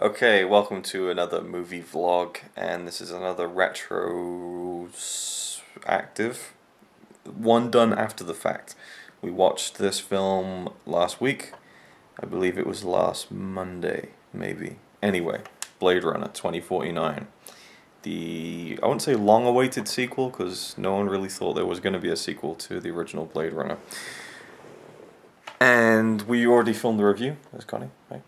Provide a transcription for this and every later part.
Okay, welcome to another movie vlog, and this is another active one done after the fact. We watched this film last week. I believe it was last Monday, maybe. Anyway, Blade Runner 2049. I wouldn't say long-awaited sequel, because no one really thought there was going to be a sequel to the original Blade Runner. And we already filmed the review. There's Connie, right?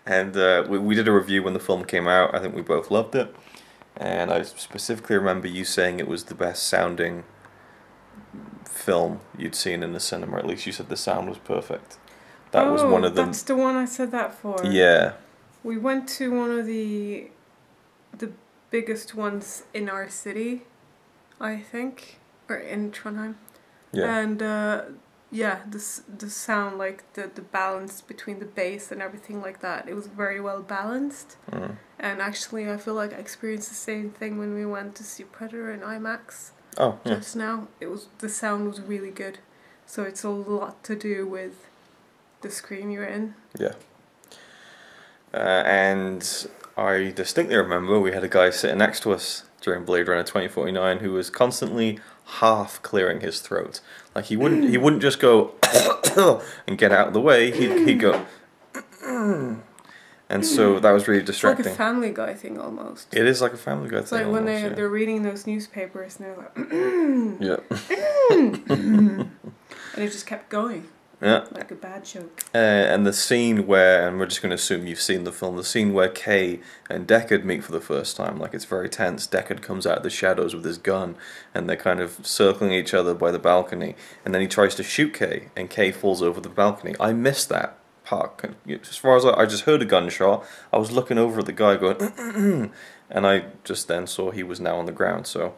And we did a review when the film came out. I think we both loved it. And I specifically remember you saying it was the best sounding film you'd seen in the cinema. At least you said the sound was perfect. That was one of them. That's the one I said that for. Yeah. We went to one of the biggest ones in our city, I think, or in Trondheim. Yeah. And yeah, the sound, like the balance between the bass and everything like that, it was very well balanced. Mm. And actually, I feel like I experienced the same thing when we went to see Predator in IMAX. Oh, yeah. Just now, the sound was really good. So it's a lot to do with the screen you're in. Yeah. And I distinctly remember we had a guy sitting next to us during Blade Runner 2049 who was constantly half clearing his throat. Like he wouldn't just go and get out of the way. He'd go, and so that was really distracting. It's like a Family Guy thing almost. It is like a Family Guy thing. It's like when they're reading those newspapers and they're like, yeah, and it just kept going. yeah, like a bad joke. And the scene where, and we're just going to assume you've seen the film, the scene where Kay and Deckard meet for the first time, like it's very tense. Deckard comes out of the shadows with his gun, and they're kind of circling each other by the balcony, and then he tries to shoot Kay, and Kay falls over the balcony. I missed that part. As far as I just heard a gunshot, I was looking over at the guy going, and I just then saw he was now on the ground. So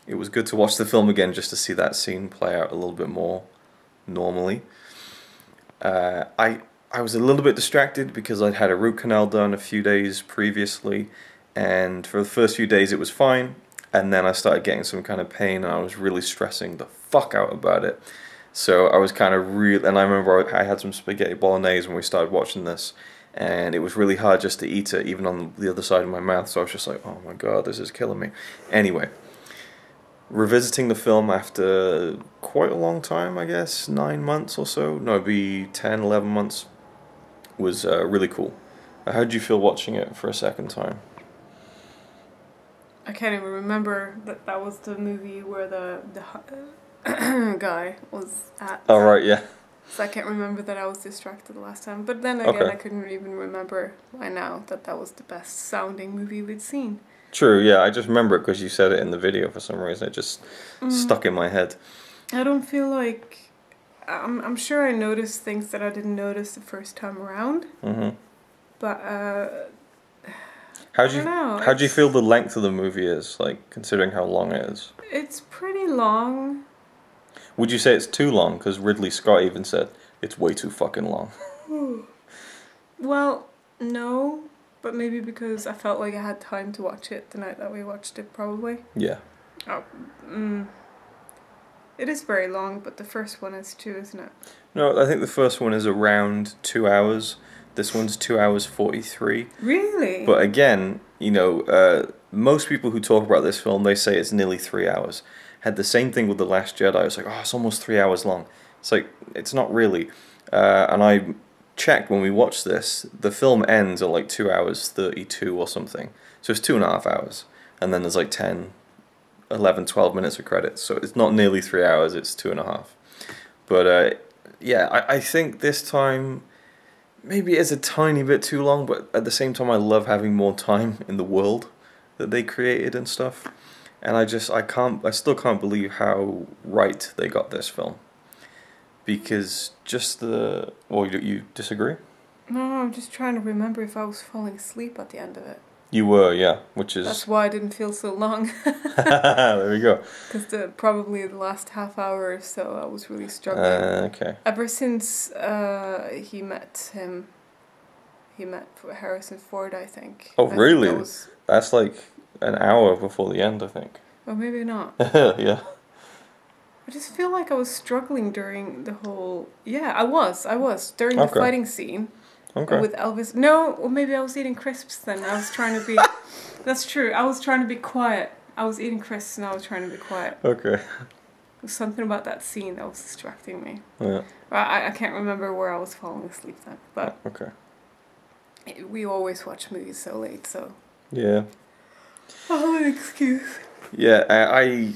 it was good to watch the film again just to see that scene play out a little bit more normally. I was a little bit distracted because I'd had a root canal done a few days previously, and for the first few days it was fine, and then I started getting some kind of pain, and I was really stressing the fuck out about it. So I was kind of and I remember I had some spaghetti bolognese when we started watching this, and it was really hard just to eat it, even on the other side of my mouth, so I was just like, oh my god, this is killing me. Anyway, revisiting the film after quite a long time, I guess, 9 months or so, no, it'd be 10, 11 months, was really cool. How did you feel watching it for a second time? I can't even remember that was the movie where the guy was at. Oh, right, yeah. So I can't remember that I was distracted the last time. But then again, Okay. I couldn't even remember by now that was the best sounding movie we'd seen. True, yeah, I just remember it because you said it in the video for some reason. It just stuck in my head. I don't feel like... I'm sure I noticed things that I didn't notice the first time around. Mm-hmm. But, How do you feel the length of the movie is, like, considering how long it is? It's pretty long. Would you say it's too long? Because Ridley Scott even said, it's way too fucking long. Well, no. But maybe because I felt like I had time to watch it the night that we watched it, probably. Yeah. Oh, It is very long, but the first one is too, isn't it? No, I think the first one is around 2 hours. This one's 2 hours 43. Really? But again, you know, most people who talk about this film, they say it's nearly 3 hours. Had the same thing with The Last Jedi. I was like, oh, it's almost 3 hours long. It's like, it's not really. And I checked when we watched this, the film ends at like 2 hours 32 or something. So it's 2.5 hours. And then there's like 10, 11, 12 minutes of credits. So it's not nearly 3 hours, it's 2.5. But yeah, I think this time maybe it's a tiny bit too long, but at the same time I love having more time in the world that they created and stuff. And I still can't believe how right they got this film. Because just you disagree? No, I'm just trying to remember if I was falling asleep at the end of it. You were, yeah, which is... That's why I didn't feel so long. There we go. Because probably the last half hour or so I was really struggling. Okay. Ever since he met Harrison Ford, I think. Oh, really? Think That's like an hour before the end, I think. Or maybe not. Yeah. I just feel like I was struggling during the whole... Yeah, I was. During the fighting scene. Okay. With Elvis. No, or maybe I was eating crisps then. I was trying to be... That's true. I was trying to be quiet. I was eating crisps and I was trying to be quiet. Okay. There's something about that scene that was distracting me. Yeah. I can't remember where I was falling asleep then. But okay. We always watch movies so late, so... Yeah. Oh, an excuse. Yeah, I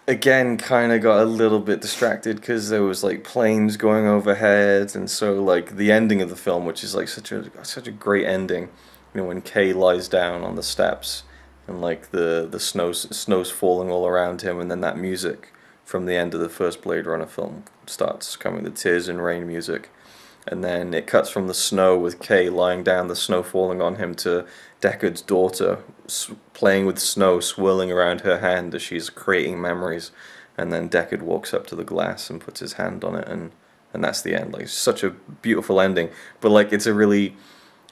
again kind of got a little bit distracted because there was like planes going overhead, and so like the ending of the film, which is like such a great ending, you know, when Kay lies down on the steps and like the snow's falling all around him, and then that music from the end of the first Blade Runner film starts coming, the Tears and Rain music, and then it cuts from the snow with Kay lying down, the snow falling on him, to Deckard's daughter playing with snow swirling around her hand as she's creating memories, and then Deckard walks up to the glass and puts his hand on it, and that's the end. Like, it's such a beautiful ending, but like it's a really,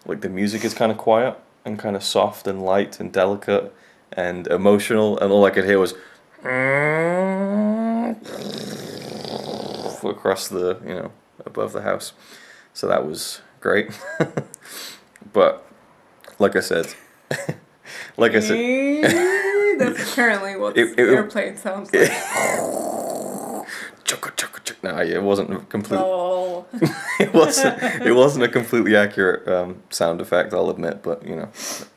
like, the music is kind of quiet and kind of soft and light and delicate and emotional, and all I could hear was across the, you know, above the house. So that was great. But like I said, that's apparently what the airplane sounds like. No, it wasn't completely. Oh. It wasn't a completely accurate sound effect, I'll admit. But you know,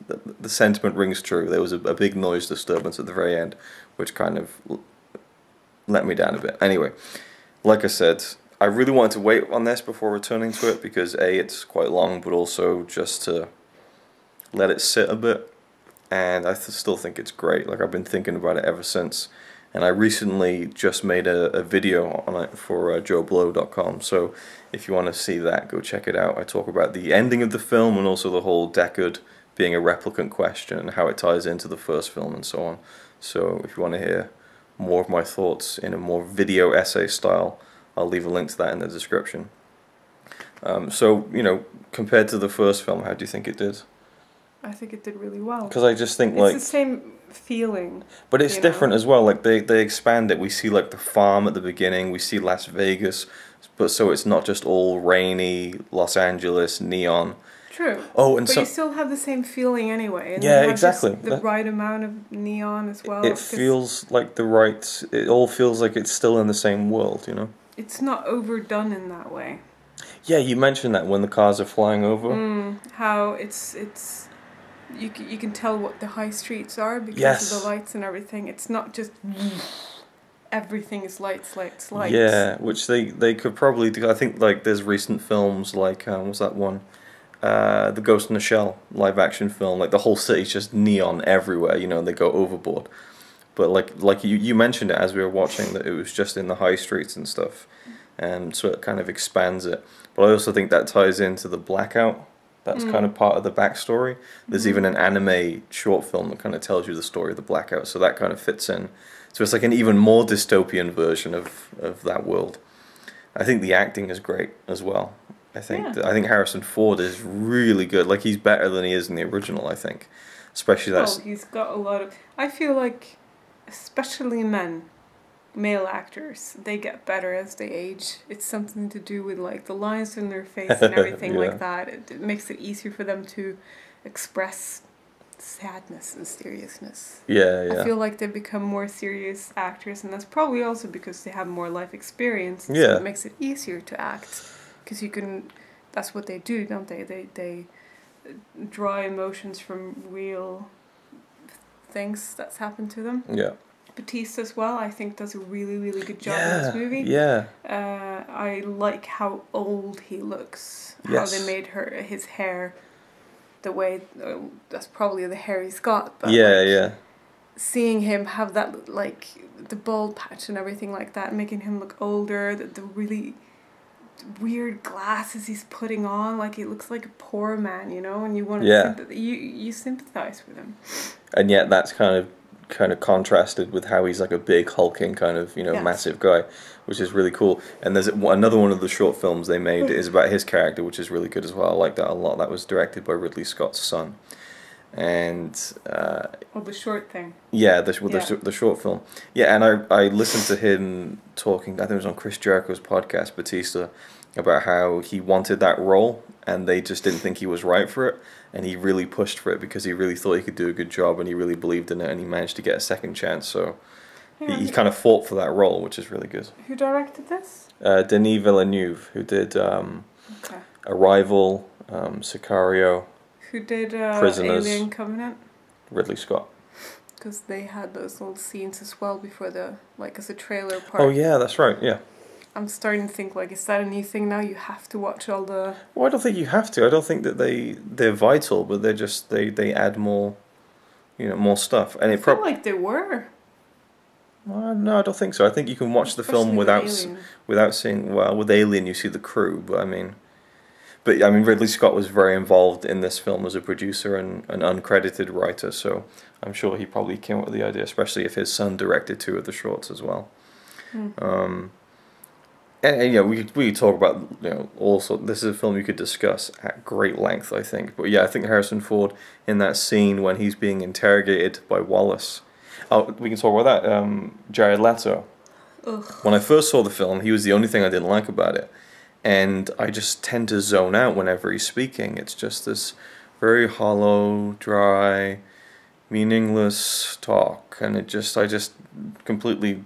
the sentiment rings true. There was a big noise disturbance at the very end, which kind of let me down a bit. Anyway, like I said, I really wanted to wait on this before returning to it because A, it's quite long, but also just to let it sit a bit. And I still think it's great. Like, I've been thinking about it ever since. And I recently just made a video on it for joeblow.com. So if you want to see that, go check it out. I talk about the ending of the film and also the whole Deckard being a replicant question and how it ties into the first film and so on. So if you want to hear more of my thoughts in a more video essay style, I'll leave a link to that in the description. So, you know, compared to the first film, how do you think it did? I think it did really well. Because I just think, it's the same feeling. But it's different as well. Like, they expand it. We see, like, the farm at the beginning. We see Las Vegas. But so it's not just all rainy, Los Angeles, neon. True. Oh, and but so you still have the same feeling anyway. And yeah, exactly. The right amount of neon as well. It feels like the right... It all feels like it's still in the same world, you know? It's not overdone in that way. Yeah, you mentioned that when the cars are flying over. How it's you can tell what the high streets are because of the lights and everything. It's not just everything is lights. Yeah, which they could probably do. I think like there's recent films like what's that one? The Ghost in the Shell live action film. Like the whole city's just neon everywhere. You know, they go overboard. But like you mentioned it as we were watching, that it was just in the high streets and stuff, and so it kind of expands it. But I also think that ties into the blackout. That's kind of part of the backstory. There's even an anime short film that kind of tells you the story of the blackout, so that kind of fits in. So it's like an even more dystopian version of that world. I think the acting is great as well. I think Harrison Ford is really good. Like, he's better than he is in the original, I think. Especially that. Oh, he's got a lot of... I feel like, especially male actors, they get better as they age. It's something to do with like the lines in their face and everything like that. It makes it easier for them to express sadness and seriousness. Yeah. I feel like they become more serious actors, and that's probably also because they have more life experience. Yeah. So it makes it easier to act because you can. That's what they do, don't they? They draw emotions from real things that's happened to them. Yeah. Batista as well, I think, does a really, really good job in this movie. Yeah. I like how old he looks. Yes. How they made his hair the way... that's probably the hair he's got. But Yeah. Seeing him have that, like, the bald patch and everything like that, making him look older, the really weird glasses he's putting on, like, he looks like a poor man, you know, and you want to you sympathize with him. And yet that's kind of contrasted with how he's like a big hulking kind of, you know, massive guy, which is really cool. And there's another one of the short films they made is about his character, which is really good as well. I like that a lot. That was directed by Ridley Scott's son. And the short thing. The short film. Yeah, and I listened to him talking, I think it was on Chris Jericho's podcast, Batista, about how he wanted that role and they just didn't think he was right for it, and he really pushed for it because he really thought he could do a good job, and he really believed in it, and he managed to get a second chance. So he kind of fought for that role, which is really good. Who directed this? Denis Villeneuve, who did Arrival, Sicario. Who did Prisoners. Alien Covenant? Ridley Scott. Because they had those little scenes as well before the, like, as a trailer part. Oh yeah, that's right, yeah. I'm starting to think, like, is that a new thing now? You have to watch all the... Well, I don't think you have to. I don't think that they're vital, but they're just, they add more, more stuff. And I felt like they were. No, I don't think so. I think you can watch the film without seeing, well, with Alien you see the crew, but I mean, Ridley Scott was very involved in this film as a producer and an uncredited writer, so I'm sure he probably came up with the idea, especially if his son directed 2 of the shorts as well. And we could talk about, also, this is a film you could discuss at great length, I think. But yeah, I think Harrison Ford, in that scene when he's being interrogated by Wallace, we can talk about that, Jared Leto. Ugh. When I first saw the film, he was the only thing I didn't like about it. And I just tend to zone out whenever he's speaking. It's just this very hollow, dry, meaningless talk. And I just completely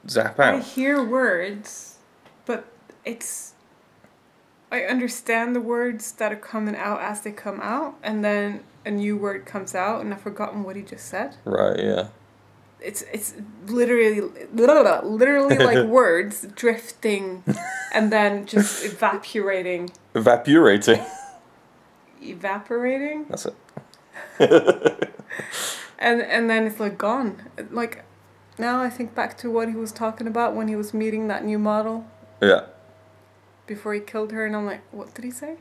zap out. I hear words... But I understand the words that are coming out as they come out, and then a new word comes out, and I've forgotten what he just said. Right, yeah. It's literally like words drifting, and then just evaporating. Evaporating? That's it. and then it's like gone. Like, now I think back to what he was talking about when he was meeting that new model. Yeah. Before he killed her, and I'm like, what did he say?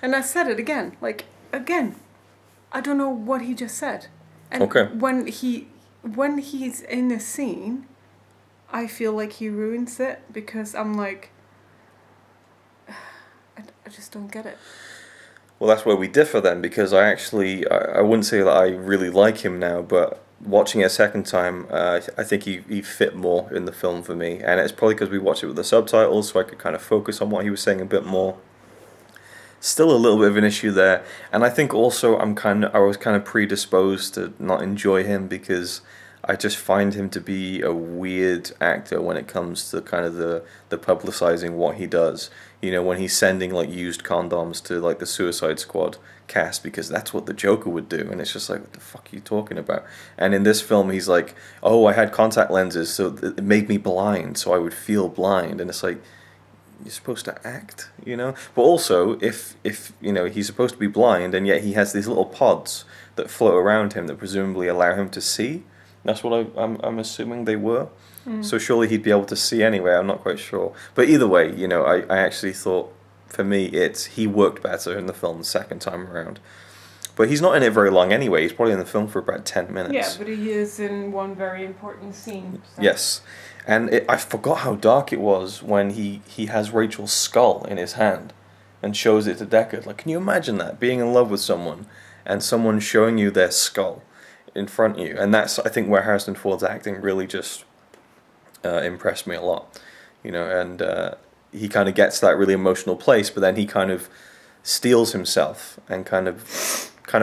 And I said it again. Like, again. I don't know what he just said. And okay. when he's in the scene, I feel like he ruins it because I'm like, I just don't get it. Well, that's where we differ then, because I wouldn't say that I really like him now, but watching it a second time, I think he fit more in the film for me, and it's probably because we watched it with the subtitles, so I could kind of focus on what he was saying a bit more. Still a little bit of an issue there, and I think also I was kind of predisposed to not enjoy him because I just find him to be a weird actor when it comes to kind of the publicizing what he does. When he's sending like used condoms to like the Suicide Squad cast because that's what the Joker would do, and it's just like, what the fuck are you talking about? And in this film he's like, oh, I had contact lenses so it made me blind so I would feel blind, and it's like, you're supposed to act, But also, if he's supposed to be blind and yet he has these little pods that float around him that presumably allow him to see. That's what I'm assuming they were. So surely he'd be able to see anyway. I'm not quite sure. But either way, I actually thought, for me, he worked better in the film the second time around. But he's not in it very long anyway. He's probably in the film for about 10 minutes. Yeah, but he is in one very important scene. So. Yes. And I forgot how dark it was when he has Rachel's skull in his hand and shows it to Deckard. Like, can you imagine that? Being in love with someone and someone showing you their skull in front of you. And that's, I think, where Harrison Ford's acting really just impressed me a lot. And he kind of gets that really emotional place, but then he kind of steels himself and kind of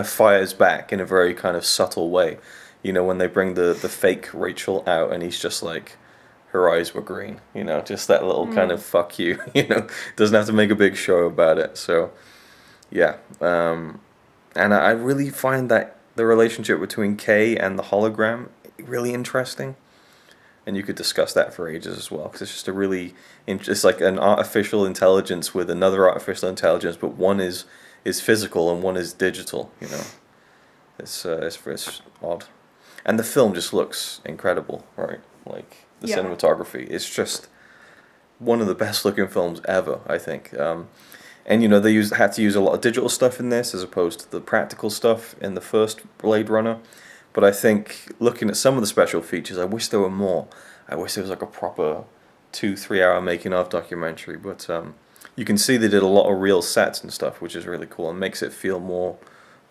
fires back in a very kind of subtle way. When they bring the fake Rachel out and he's just like, her eyes were green, just that little kind of fuck you, doesn't have to make a big show about it. So, yeah. And I really find that the relationship between Kay and the hologram really interesting. And you could discuss that for ages as well, because it's just it's like an artificial intelligence with another artificial intelligence, but one is physical and one is digital, It's odd. And the film just looks incredible, right? Like, the cinematography. It's just one of the best looking films ever, I think. And they had to use a lot of digital stuff in this as opposed to the practical stuff in the first Blade Runner. But I think looking at some of the special features, I wish there were more. I wish there was like a proper 2-3 hour making of documentary. But you can see they did a lot of real sets and stuff, which is really cool and makes it feel more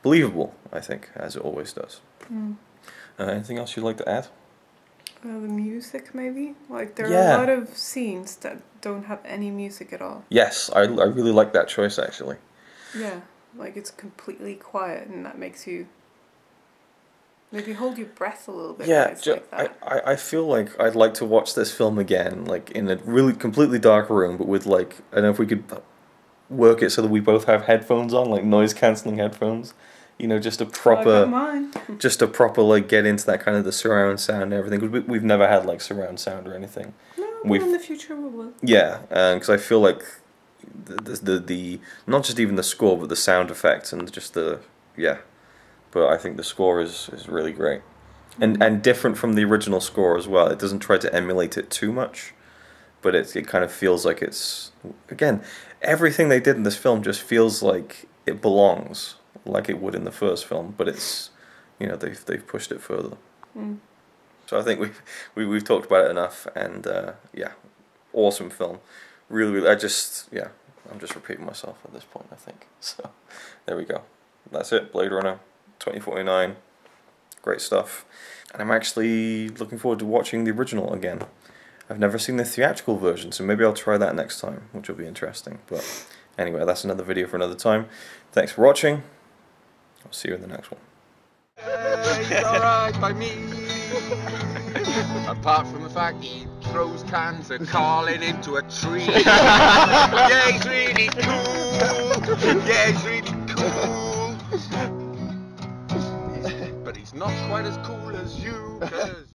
believable, I think, as it always does. Anything else you'd like to add? The music, maybe? Like, there are a lot of scenes that don't have any music at all. Yes, I really like that choice, actually. Yeah, like it's completely quiet, and that makes you maybe hold your breath a little bit. Yeah, Like that. I feel like I'd like to watch this film again, like in a really completely dark room, but with like, I don't know if we could work it so that we both have headphones on, like noise cancelling headphones. You know, just a I got proper, mine. just a proper like get into that kind of the surround sound and everything. 'Cause we've never had like surround sound or anything. No, but We've in the future we will. Yeah, because I feel like the not just even the score, but the sound effects and just the yeah. But I think the score is really great, and different from the original score as well. It doesn't try to emulate it too much, but it kind of feels like it's again everything they did in this film just feels like it belongs, like it would in the first film. But it's they've pushed it further. Mm. So I think we've talked about it enough, and yeah, awesome film. Really, really, I'm just repeating myself at this point, I think. So there we go. That's it. Blade Runner 2049. Great stuff. And I'm actually looking forward to watching the original again. I've never seen the theatrical version, so maybe I'll try that next time, which will be interesting. But anyway, that's another video for another time. Thanks for watching. I'll see you in the next one. He's alright by me. Apart from the fact he throws cans of Carlin into a tree. Yeah, he's really cool. Yeah, he's really cool. But he's not quite as cool as you.